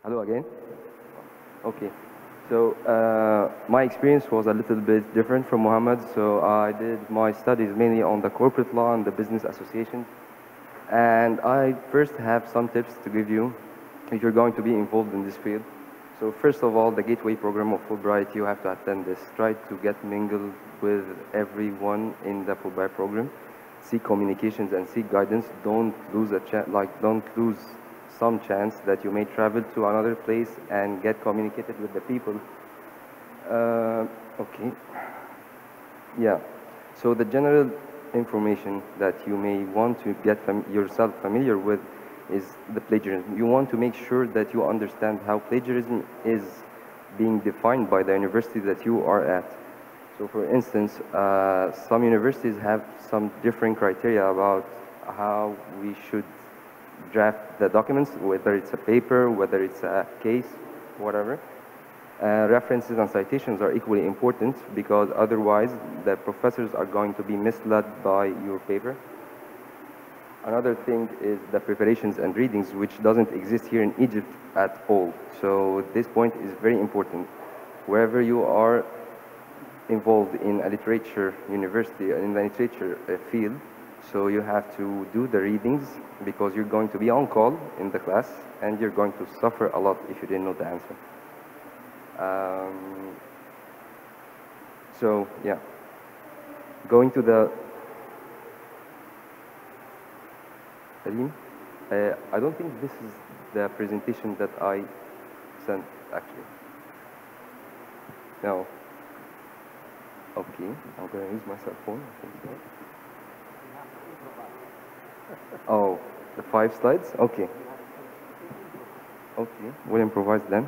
Hello again. Okay. So my experience was a little bit different from Muhammad. So I did my studies mainly on the corporate law and the business associations. And I first have some tips to give you if you're going to be involved in this field. So first of all, the gateway program of Fulbright, you have to attend this. Try to get mingled with everyone in the Fulbright program. Seek communications and seek guidance. Don't lose don't lose some chance that you may travel to another place and get communicated with the people. Okay. Yeah. So the general information that you may want to get yourself familiar with is the plagiarism. You want to make sure that you understand how plagiarism is being defined by the university that you are at. So for instance, some universities have some different criteria about how we should draft the documents, whether it's a paper, whether it's a case, whatever. References and citations are equally important because otherwise the professors are going to be misled by your paper. Another thing is the preparations and readings, which doesn't exist here in Egypt at all. So this point is very important. Wherever you are involved in a literature university, in the literature field, so you have to do the readings because you're going to be on call in the class and you're going to suffer a lot if you didn't know the answer. So yeah, going to the I don't think this is the presentation that I sent actually. No. Okay, I'm going to use my cell phone. I think so. Oh, the 5 slides? Okay. Okay, we'll improvise then.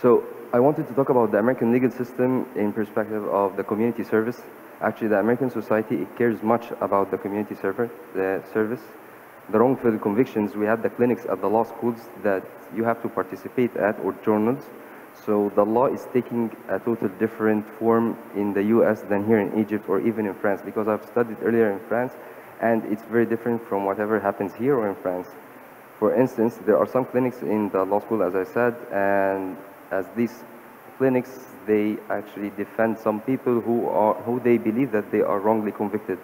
So I wanted to talk about the American legal system in perspective of the community service. Actually, the American society, it cares much about the community service. The wrongful convictions, we have the clinics at the law schools that you have to participate at, or journals. So the law is taking a total different form in the US than here in Egypt or even in France, because I've studied earlier in France and it's very different from whatever happens here or in France. For instance, there are some clinics in the law school, as I said, and as these clinics, they actually defend some people who they believe that they are wrongly convicted.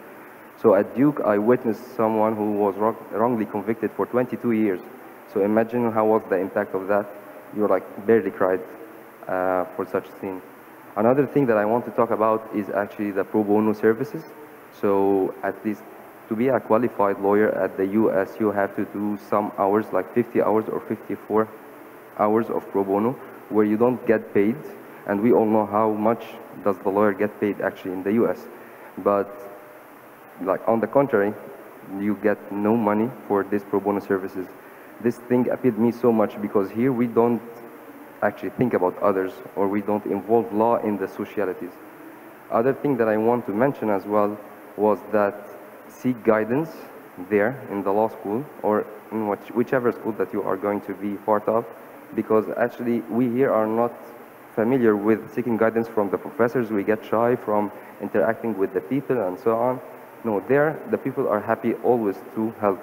So at Duke, I witnessed someone who was wrongly convicted for 22 years. So imagine how was the impact of that. You like barely cried for such a scene. Another thing that I want to talk about is actually the pro bono services. So at least to be a qualified lawyer at the US, you have to do some hours, like 50 hours or 54 hours of pro bono, where you don't get paid. And we all know how much does the lawyer get paid actually in the US. But like on the contrary, you get no money for these pro bono services. This thing appealed me so much because here we don't actually think about others, or we don't involve law in the socialities. Other thing that I want to mention as well was that seek guidance there in the law school or in whichever school that you are going to be part of, because actually we here are not familiar with seeking guidance from the professors. We get shy from interacting with the people and so on. No, there the people are happy always to help.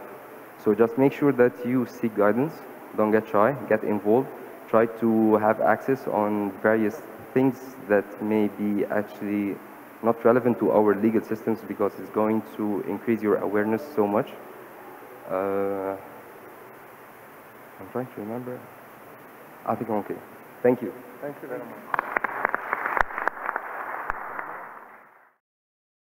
So just make sure that you seek guidance, don't get shy, get involved, try to have access on various things that may be actually not relevant to our legal systems, because it's going to increase your awareness so much. I'm trying to remember. I think I'm okay. Thank you. Thank you very much.